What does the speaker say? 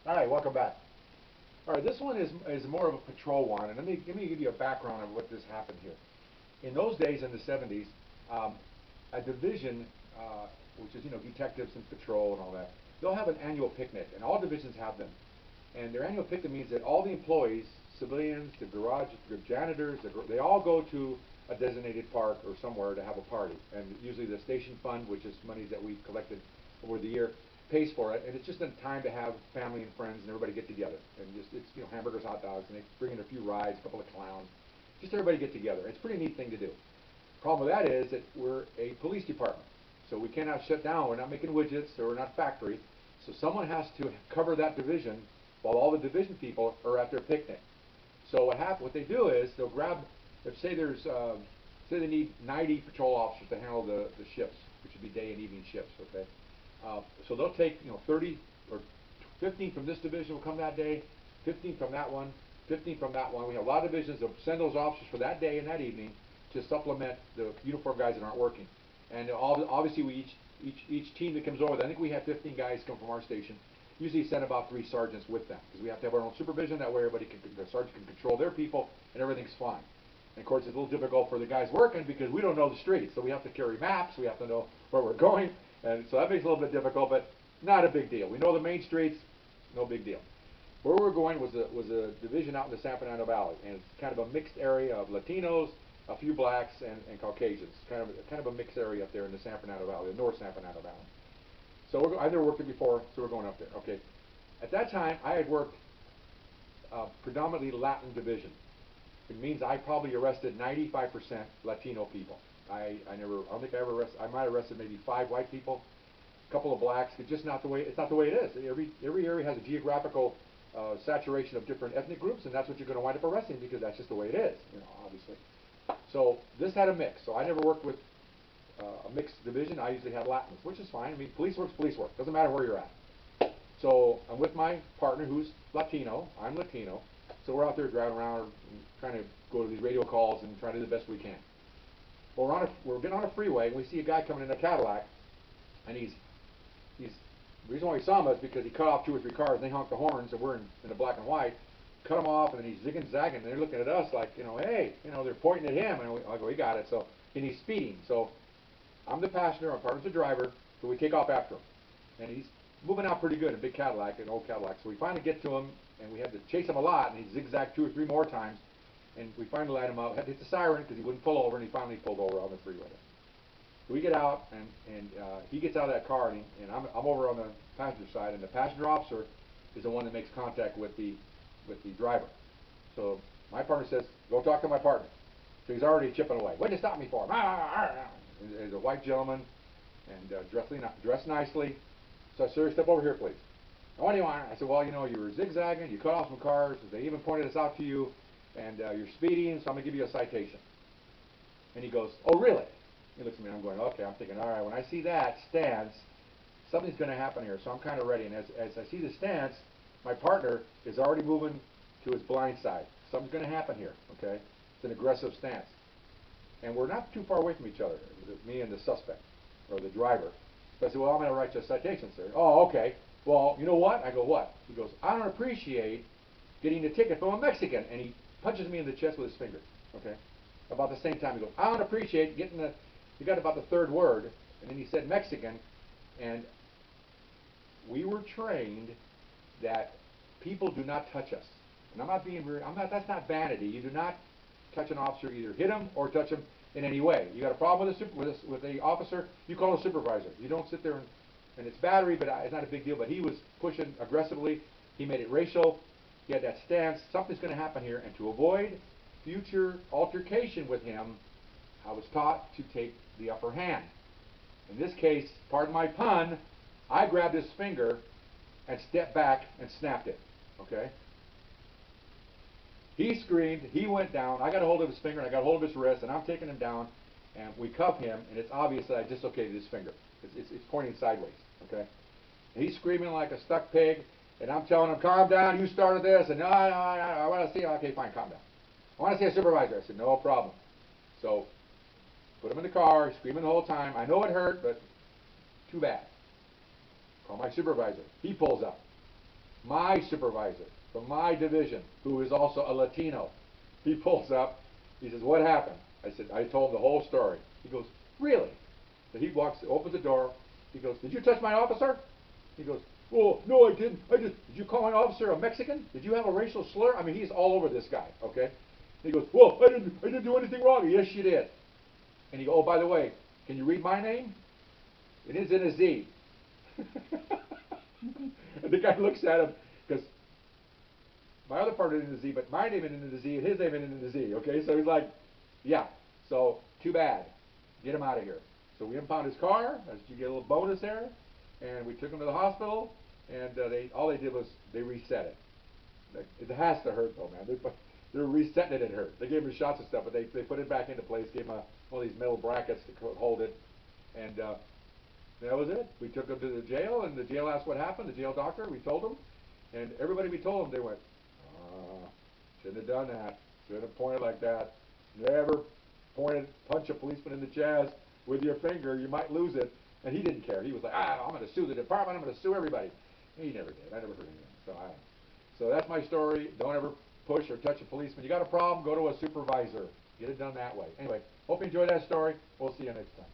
All right, welcome back. All right, this one is more of a patrol one, and let me give you a background of what this happened here. In those days, in the 70s, um, a division, which is detectives and patrol and all that, they'll have an annual picnic, and all divisions have them. And their annual picnic means that all the employees, civilians, the janitors, they all go to a designated park or somewhere to have a party. And usually the station fund, which is money that we collected over the year, pays for it. And it's just a time to have family and friends and everybody get together. And just it's hamburgers, hot dogs, and they bring in a few rides, a couple of clowns, just everybody get together. It's a pretty neat thing to do. Problem with that is that we're a police department, so we cannot shut down. We're not making widgets, or we're not factory. So someone has to cover that division while all the division people are at their picnic. So what they do is they'll grab, say say they need 90 patrol officers to handle the shifts, which would be day and evening shifts, okay? So they'll take 30 or 15 from this division will come that day, 15 from that one, 15 from that one. We have a lot of divisions that send those officers for that day and that evening to supplement the uniformed guys that aren't working. And obviously each team that comes over, I think we have 15 guys come from our station. Usually send about 3 sergeants with them because we have to have our own supervision. That way the sergeant can control their people and everything's fine. And of course it's a little difficult for the guys working because we don't know the streets, so we have to carry maps. We have to know where we're going, and so that makes it a little bit difficult, but not a big deal. We know the main streets, no big deal. Where we were going was a division out in the San Fernando Valley, and it's kind of a mixed area of Latinos, a few blacks, and Caucasians. Kind of a mixed area up there in the San Fernando Valley, the North San Fernando Valley. So I never worked it before, so we're going up there. Okay. At that time, I had worked predominantly Latin division. It means I probably arrested 95% Latino people. I don't think I ever arrested. I might have arrested maybe 5 white people, a couple of blacks. It's just not the way. It's not the way it is. Every area has a geographical saturation of different ethnic groups, and that's what you're going to wind up arresting because that's just the way it is. Obviously. So this had a mix. So I never worked with a mixed division. I usually had Latins, which is fine. I mean, police work's police work. Doesn't matter where you're at. So I'm with my partner who's Latino. I'm Latino. So we're out there driving around and trying to go to these radio calls and try to do the best we can. Well, we're getting on a freeway and we see a guy coming in a Cadillac, and the reason why we saw him is because he cut off 2 or 3 cars and they honked the horns, and we're in the black and white. Cut him off, and then he's zigging zagging, and they're looking at us like, hey, they're pointing at him, and I go, we got it. So, and he's speeding. So I'm the passenger, my partner's the driver, so we take off after him. And he's moving out pretty good in a big Cadillac, an old Cadillac. So we finally get to him, and we had to chase him a lot, and he zigzagged 2 or 3 more times. And we finally let him out. Had to hit the siren because he wouldn't pull over, and he finally pulled over on the freeway. So we get out, and he gets out of that car, and I'm over on the passenger side, and the passenger officer is the one that makes contact with the driver. So my partner says, go talk to my partner. So he's already chipping away. What did you stop me for? He's a white gentleman, and dressed nicely. So I said, sir, step over here, please. What do you want? I said, well, you were zigzagging, you cut off some cars, they even pointed us out to you, and you're speeding, so I'm going to give you a citation. And he goes, oh, really? He looks at me, and I'm going, okay. I'm thinking, all right, when I see that stance, something's going to happen here, so I'm kind of ready. And as I see the stance, my partner is already moving to his blind side. Something's going to happen here, okay? It's an aggressive stance. And we're not too far away from each other, me and the suspect, or the driver. So I said, well, I'm going to write you a citation, sir. Oh, okay. Well, you know what? I go, what? He goes, I don't appreciate getting a ticket from a Mexican. And he punches me in the chest with his finger, okay? About the same time, he goes, I don't appreciate getting he got about the 3rd word, and then he said Mexican, and we were trained that people do not touch us. And I'm not being weird. That's not vanity. You do not touch an officer, either hit him or touch him in any way. You got a problem with the officer, you call a supervisor. You don't sit there and it's battery, but it's not a big deal. But he was pushing aggressively. He made it racial. He had that stance. Something's going to happen here, and to avoid future altercation with him, I was taught to take the upper hand. In this case, pardon my pun, I grabbed his finger and stepped back and snapped it, okay? He screamed, he went down, I got a hold of his finger, and I got a hold of his wrist, and I'm taking him down, and we cuff him, and it's obvious that I dislocated his finger. It's pointing sideways, okay? And he's screaming like a stuck pig, and I'm telling him, calm down, you started this, and no, I want to see, okay, fine, calm down. I want to see a supervisor. I said, no problem. So, put him in the car, screaming the whole time. I know it hurt, but too bad. Call my supervisor. He pulls up. my supervisor from my division, who is also a Latino. He pulls up. He says, "What happened?" I said, I told him the whole story. He goes, "Really?" So he opens the door. He goes, "Did you touch my officer?" He goes, "Oh, no, I didn't. Did you call my officer a Mexican? Did you have a racial slur?" I mean, he's all over this guy, okay? He goes, "Well, I didn't do anything wrong." "Yes, you did." And he goes, "Oh, by the way, can you read my name? It is in a Z." And the guy looks at him, because my other part is in the Z, but my name is in the Z, and his name is in the Z, okay? So he's like, "Yeah, so too bad. Get him out of here." So we impounded his car, as you get a little bonus there, and we took him to the hospital, and all they did was they reset it. It has to hurt though, man. They were resetting it, it hurt. They gave him shots and stuff, but they put it back into place, gave him one of these metal brackets to hold it, and that was it. We took him to the jail, and the jail asked what happened. The jail doctor, we told him, and everybody we told him, they went, shouldn't have done that. Shouldn't have pointed like that. Never punch a policeman in the chest with your finger. You might lose it. And he didn't care. He was like, I'm going to sue the department. I'm going to sue everybody. He never did. I never heard anything. So I don't know. So that's my story. Don't ever push or touch a policeman. You got a problem, go to a supervisor. Get it done that way. Anyway, hope you enjoyed that story. We'll see you next time.